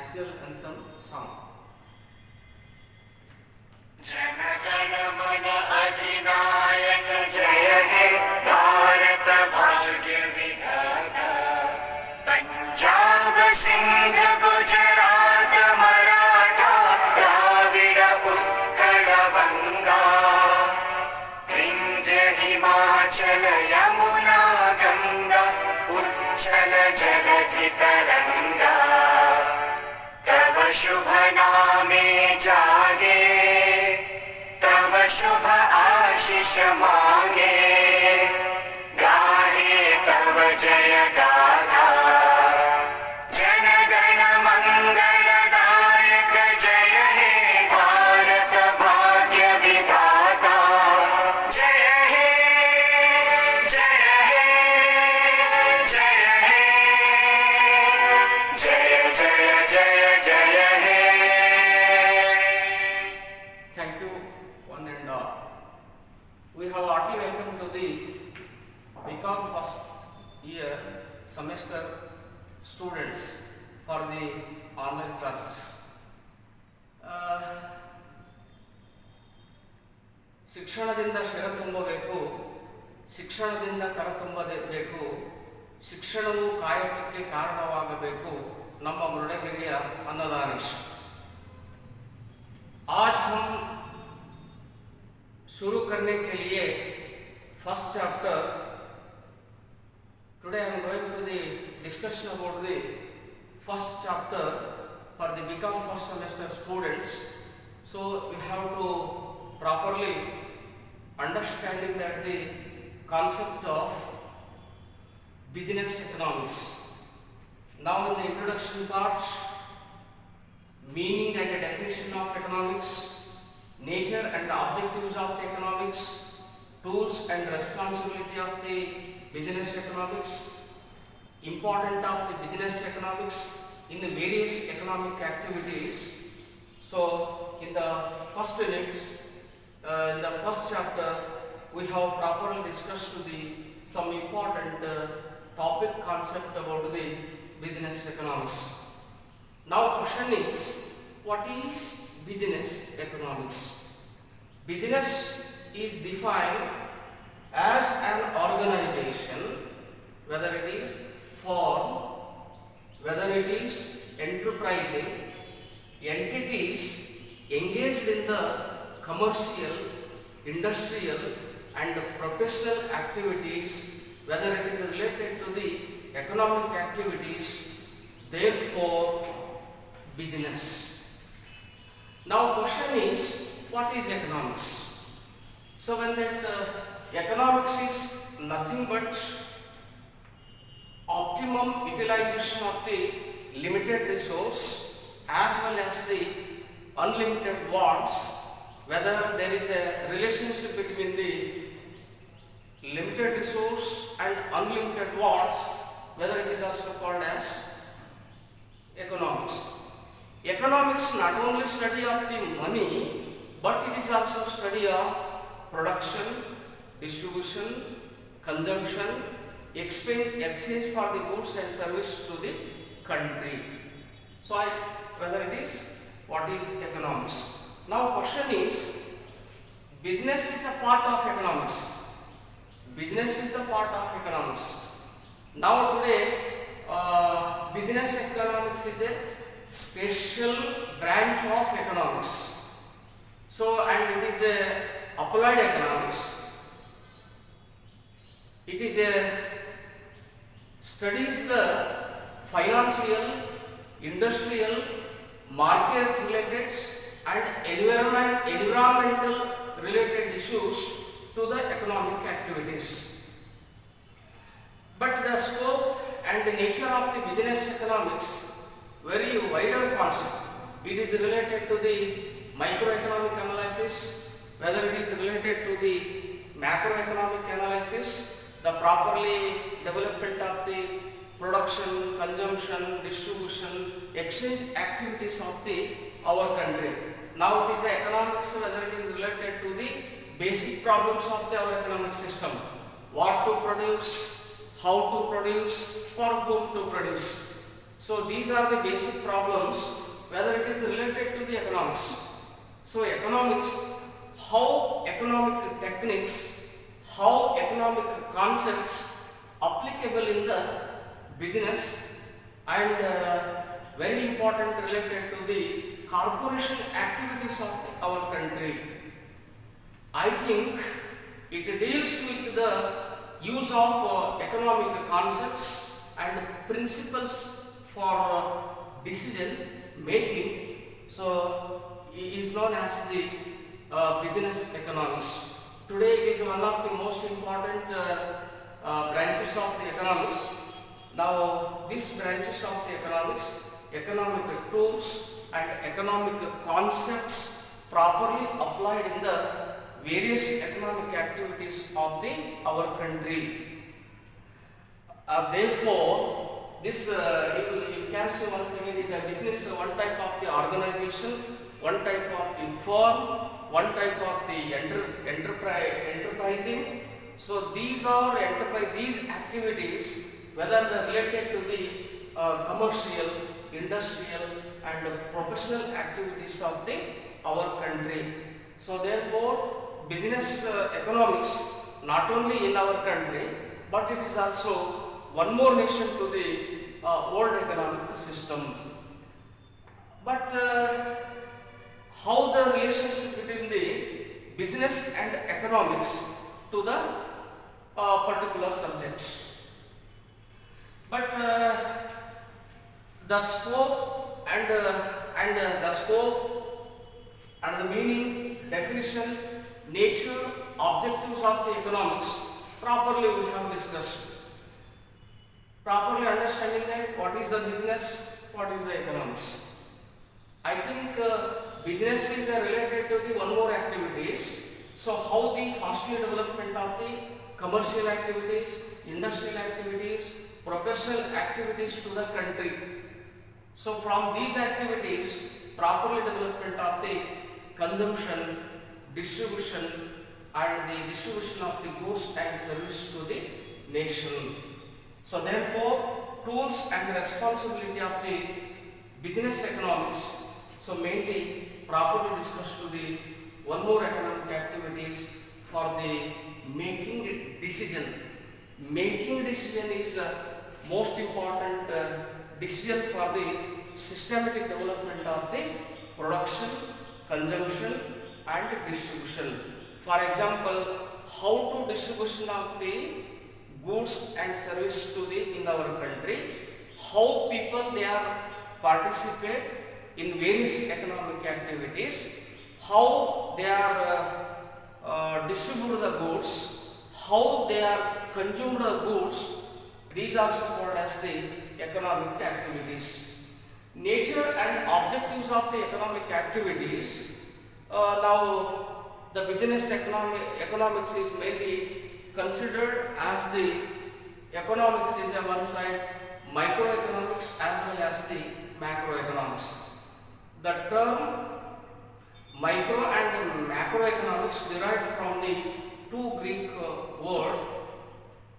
national anthem song. जनगण मन अधिनायक जय हे भारत भाग्य विधाता पंजाब सिंध गुजरात मराठा द्राविड़ उत्कल बंगा विंध्य हिमाचल यमुना गंगा उच्चल जलधि तरंगा तव शुभ नामे जागे तव शुभ आशीष मांगे गाहे तव जय गाथा जन गण मंगलदायक जय हे भारत भाग्य विधाता जय हे जय हे जय हे जय जय जय जय हे। Thank you, one and all. We have heartily welcome to the BCom first year semester students for the online classes. ಶಿಕ್ಷಣದಿಂದ ಶಿರ ತುಂಬಬೇಕು, ಶಿಕ್ಷಣದಿಂದ ಕರ ತುಂಬಬೇಕು, ಶಿಕ್ಷಣವು ಕಾಯಕಕ್ಕೆ ಕಾರಣವಾಗಬೇಕು ನಮ್ಮ ಮೃಡಗಿರಿಯ ಅನ್ನದಾನೀಶ್. आज हम शुरू करने के लिए first chapter today I am going to the discussion about the first chapter for the B Com first semester students. So we have to properly understanding that the concept of business economics. Now in the introduction part, meaning and the definition of economics, nature and the objectives of the economics, tools and responsibility of the business economics, importance of the business economics in the various economic activities. So in the first unit, in the first chapter, we have properly discussed some important topic concept about the business economics. Now question is, what is business economics? Business is defined as an organization, whether it is firm, whether it is enterprising, entities engaged in the commercial, industrial and professional activities, whether it is related to the economic activities, therefore business. Now question is, what is economics? So when that economics is nothing but optimum utilization of the limited resource as well as the unlimited wants, whether there is a relationship between the limited resource and unlimited wants, whether it is also called as economics. Economics not only study of the money, but it is also study of production, distribution, consumption, exchange for the goods and services to the country. So whether it is, what is economics? Now question is, business is a part of economics. Business is the part of economics. Now today business economics is a special branch of economics. So and it is a applied economics. It is a studies the financial, industrial, market related and environmental related issues to the economic activities. But the scope and the nature of the business economics very wider concept. It is related to the microeconomic analysis, whether it is related to the macroeconomic analysis, the properly development of the production, consumption, distribution, exchange activities of our country. Now it is economics, whether it is related to the basic problems of our economic system. What to produce, how to produce, for whom to produce. So these are the basic problems, whether it is related to the economics. So economics, how economic techniques, how economic concepts applicable in the business, and very important related to the corporation activities of our country. I think it deals with the use of economic concepts and principles for decision making. So it is known as the business economics. Today it is one of the most important branches of the economics. Now these branches of the economics, economic tools and economic concepts properly applied in the various economic activities of our country. Therefore, this you can say once again it is a business, one type of the organization, one type of the firm, one type of the enterprising. So these are these activities, whether they are related to the commercial, industrial and professional activities of our country. So therefore, business economics not only in our country, but it is also one more nation to the world economic system. But how the relationship between the business and economics to the particular subject? But the scope and the scope and the meaning, definition, nature, objectives of the economics properly we have discussed. Properly understanding that what is the business, what is the economics. I think business is related to the one more activities. So how the fastly development of the commercial activities, industrial activities, professional activities to the country. So from these activities, properly development of the consumption, distribution and the distribution of the goods and services to the nation. So therefore, tools and responsibility of the business economics, so mainly properly discussed to the one more economic activities for the making decision. Making decision is most important decision for the systematic development of the production, consumption and distribution. For example, how to distribution of the goods and service to the in our country, how people they are participate in various economic activities, how they are distribute the goods, how they are consume the goods. These are also called as the economic activities. Nature and objectives of the economic activities. Now the business economics is mainly considered as the economics is on one side, microeconomics as well as the macroeconomics. The term micro and macroeconomics derived from the two Greek words,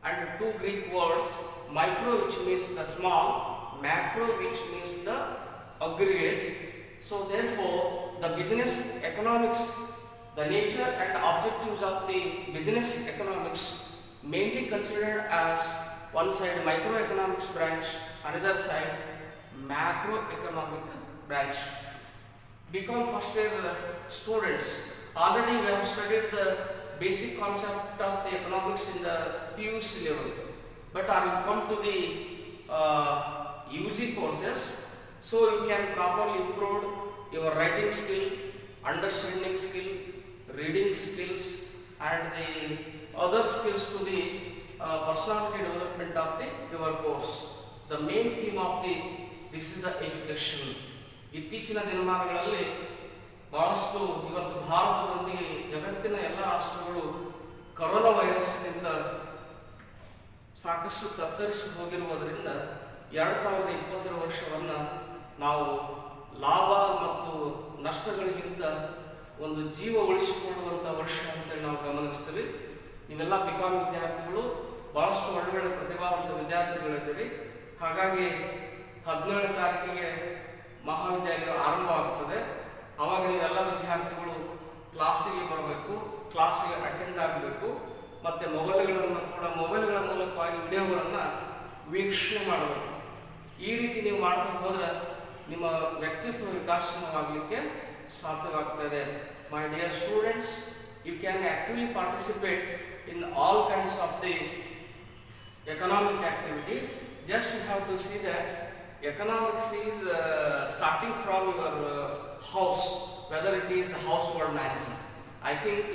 and two Greek words, micro which means the small, macro which means the aggregate. So therefore the business economics, the nature and objectives of the business economics mainly considered as one side microeconomics branch, another side macroeconomic branch. Become first year students, already we have studied the basic concept of the economics in the PUC level, but I will come to the UG courses, so you can properly improve your writing skill, understanding skill, reading skills and the other skills to the personality development of your course. The main theme of this is the education. ಇತ್ತೀಚಿನ ದಿನಮಾನಗಳಲ್ಲಿ ಬಹಳಷ್ಟು ಇವತ್ತು ಭಾರತದೊಂದಿಗೆ ಜಗತ್ತಿನ ಎಲ್ಲ ರಾಷ್ಟ್ರಗಳು corona ವೈರಸ್ನಿಂದ ಸಾಕಷ್ಟು ತತ್ತರಿಸಿ ಹೋಗಿರುವುದರಿಂದ 2020 ವರ್ಷವನ್ನು ನಾವು ಲಾಭ ಮತ್ತು ನಷ್ಟಗಳಿಗಿಂತ ಒಂದು ಜೀವ ಉಳಿಸಿಕೊಳ್ಳುವಂಥ ವರ್ಷ ಅಂತ ನಾವು ಗಮನಿಸ್ತೀವಿ. ನೀವೆಲ್ಲ ಬಿಕಾಂ ವಿದ್ಯಾರ್ಥಿಗಳು ಬಹಳಷ್ಟು ಒಳ್ಳೆಯ ಪ್ರತಿಭಾವಂತ ವಿದ್ಯಾರ್ಥಿಗಳಿದ್ದೀರಿ. ಹಾಗಾಗಿ 17ನೇ ತಾರೀಕಿಗೆ ಮಹಾವಿದ್ಯಾಲಯ ಆರಂಭವಾಗ್ತದೆ. ಅವಾಗ ನೀವೆಲ್ಲ ವಿದ್ಯಾರ್ಥಿಗಳು ಕ್ಲಾಸಿಗೆ ಬರಬೇಕು, ಕ್ಲಾಸಿಗೆ ಅಟೆಂಡ್ ಆಗಬೇಕು. ಮತ್ತು ಮೊಬೈಲ್ಗಳ ಮೂಲಕವಾಗಿ ವಿಡಿಯೋಗಳನ್ನು ವೀಕ್ಷಣೆ ಮಾಡಬೇಕು. ಈ ರೀತಿ ನೀವು ಮಾಡ್ಕೊಂಡು ಹೋದರೆ ನಿಮ್ಮ ವ್ಯಕ್ತಿತ್ವ ವಿಕಾಸವಾಗಲಿಕ್ಕೆ ಸಾಧ್ಯವಾಗ್ತದೆ. My dear students, you can actively participate in all kinds of the economic activities. Just you have to see that economics is starting from your house, whether it is household management. I think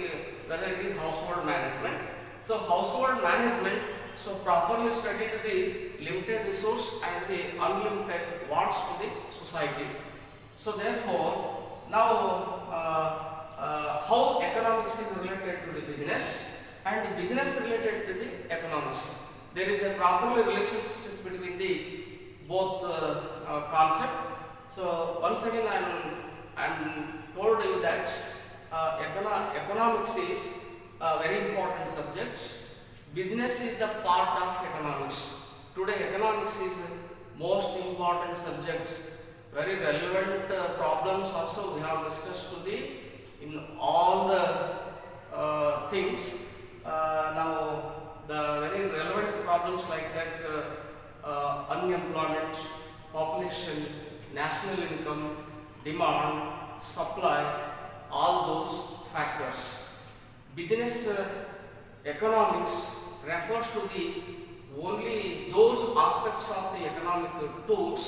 whether it is household management. So household management, so properly studied the limited resource and the unlimited wants to the society. So therefore, now how economics is related to the business and the business related to the economics. There is a proper relationship between the both concept. So once again I am told you that economics is a very important subject. Business is the part of economics. Today economics is most important subject. Very relevant problems also we have discussed in all the things. Now the very relevant problems like that, unemployment, population, national income, demand, supply, all those factors. Business economics refers to the only those aspects of the economic tools,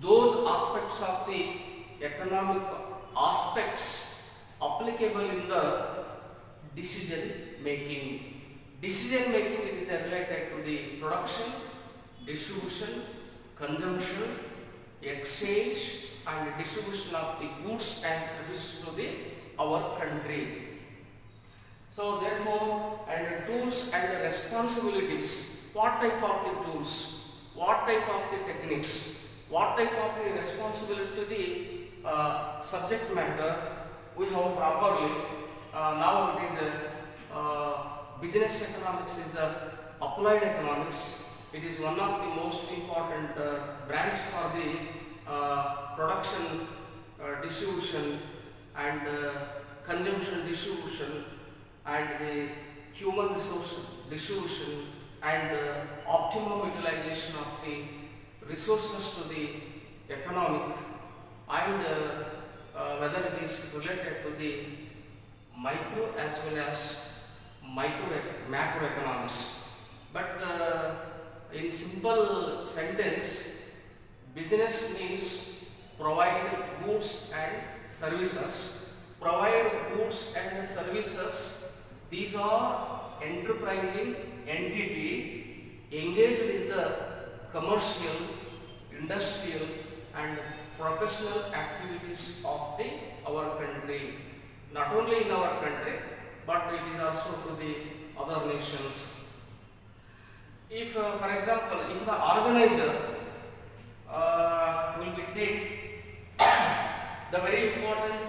those aspects of the economic aspects applicable in the decision making. Decision making is related to the production, distribution, consumption, exchange and distribution of the goods and services to our country. So therefore, and the tools and the responsibilities, what type of the tools, what type of the techniques, what type of the responsibility to the subject matter we have properly. Now it is business economics is the applied economics. It is one of the most important branch for the production, distribution and consumption distribution and the human resource distribution and optimum utilization of the resources to the economic and whether it is related to the micro as well as macroeconomics. But in simple sentence, business means provide goods and services. Provide goods and services. These are enterprising entity engaged in the commercial, industrial and professional activities of our country. Not only in our country, but it is also to the other nations. If, for example, if the organizer will be take the very important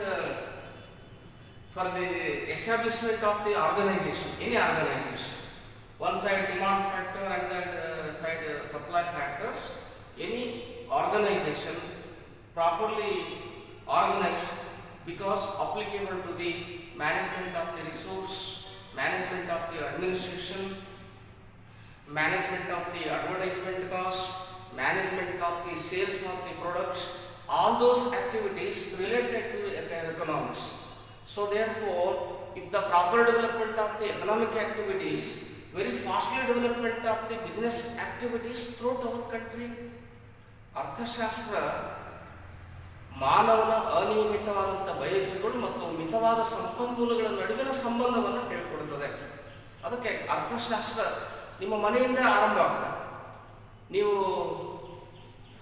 for the establishment of the organization, any organization, one side demand factor and that side supply factors, any organization properly organized because applicable to the management of the resource, management of the administration, management of the advertisement cost, management of the sales of the products, all those activities related to economics. So therefore, if the proper development of the economic activities, very fastly development of the business activities throughout our country, ಅರ್ಥಶಾಸ್ತ್ರ ಮಾನವನ ಅನಿಯಮಿತವಾದಂಥ ಬಯಕೆಗಳು ಮತ್ತು ಮಿತವಾದ ಸಂಪನ್ಮೂಲಗಳ ನಡುವಿನ ಸಂಬಂಧವನ್ನು ಹೇಳಿಕೊಡುತ್ತದೆ. ಅದಕ್ಕೆ ಅರ್ಥಶಾಸ್ತ್ರ ನಿಮ್ಮ ಮನೆಯಿಂದ ಆರಂಭ ಆಗ್ತದೆ. ನೀವು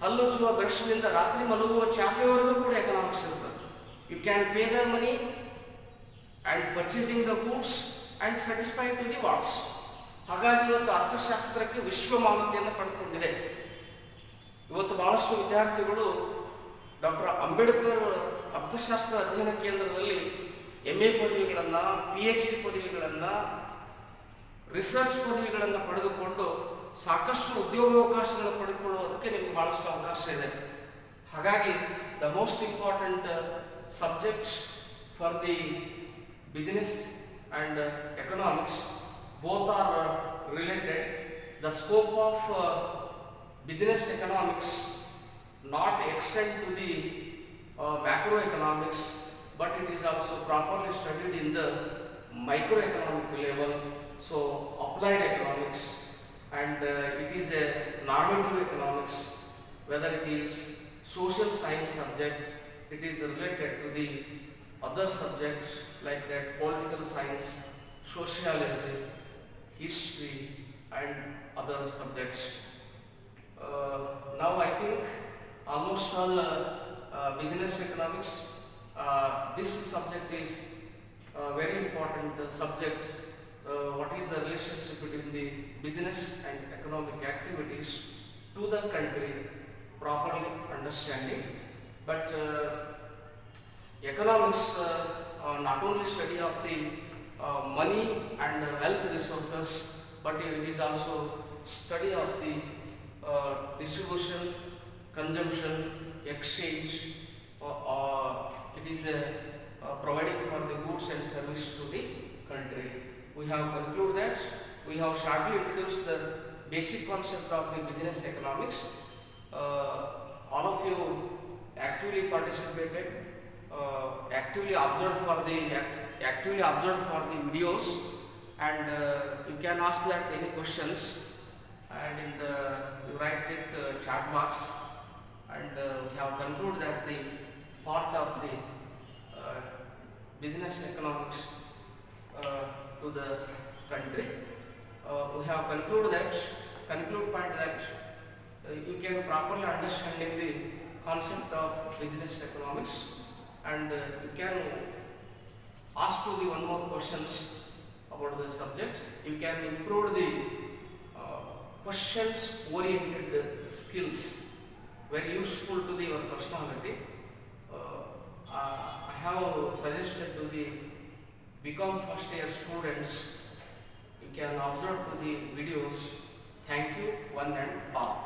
ಹಲ್ಲುಜ್ಜುವ ಬ್ರಷ್ನಿಂದ ರಾತ್ರಿ ಮಲಗುವ ಚಾಪೆವರೆಗೂ ಕೂಡ ಎಕನಾಮಿಕ್ಸ್ ಇರ್ತದೆ. You can pay the money and purchasing the goods and satisfy to the wants. ಹಾಗಾಗಿ ಇವತ್ತು ಅರ್ಥಶಾಸ್ತ್ರಕ್ಕೆ ವಿಶ್ವ ಮಾನ್ಯತೆಯನ್ನು ಪಡೆದುಕೊಂಡಿದೆ. ಇವತ್ತು ಬಹಳಷ್ಟು ವಿದ್ಯಾರ್ಥಿಗಳು ಡಾಕ್ಟರ್ ಅಂಬೇಡ್ಕರ್ ಅರ್ಥಶಾಸ್ತ್ರ ಅಧ್ಯಯನ ಕೇಂದ್ರದಲ್ಲಿ MA ಪದವಿಗಳನ್ನು, PhD ಪದವಿಗಳನ್ನು, ರಿಸರ್ಚ್ ಪದವಿಗಳನ್ನು ಪಡೆದುಕೊಂಡು ಸಾಕಷ್ಟು ಉದ್ಯೋಗಾವಕಾಶಗಳು ಪಡೆದುಕೊಳ್ಳುವುದಕ್ಕೆ ನಿಮಗೆ ಬಹಳಷ್ಟು ಅವಕಾಶ ಇದೆ. ಹಾಗಾಗಿ the most important subject for the business and economics both are related. The scope of business economics not extend to the macroeconomics, but it is also properly studied in the microeconomic level, so applied economics, and it is a normative economics. Whether it is social science subject, it is related to the other subjects like that political science, sociology, history and other subjects. Now I think almost all business economics, this subject is very important subject. What is the relationship between the business and economic activities to the country, properly understanding. But economics not only study of the money and wealth resources, but it is also study of the distribution, consumption, exchange. It is providing for the goods and service to the country. We have concluded that. We have shortly introduced the basic concept of the business economics. All of you actively participated, actively observed for the videos, and you can ask that any questions, and you write it chat box, and we have concluded that the part of the business economics to the country. We have concluded point that you can properly understanding the concept of business economics, and you can ask to the one more questions about the subject. You can improve the questions oriented skills, very useful to your personality. I have suggested to the become first year students, you can observe to the videos. Thank you one and all.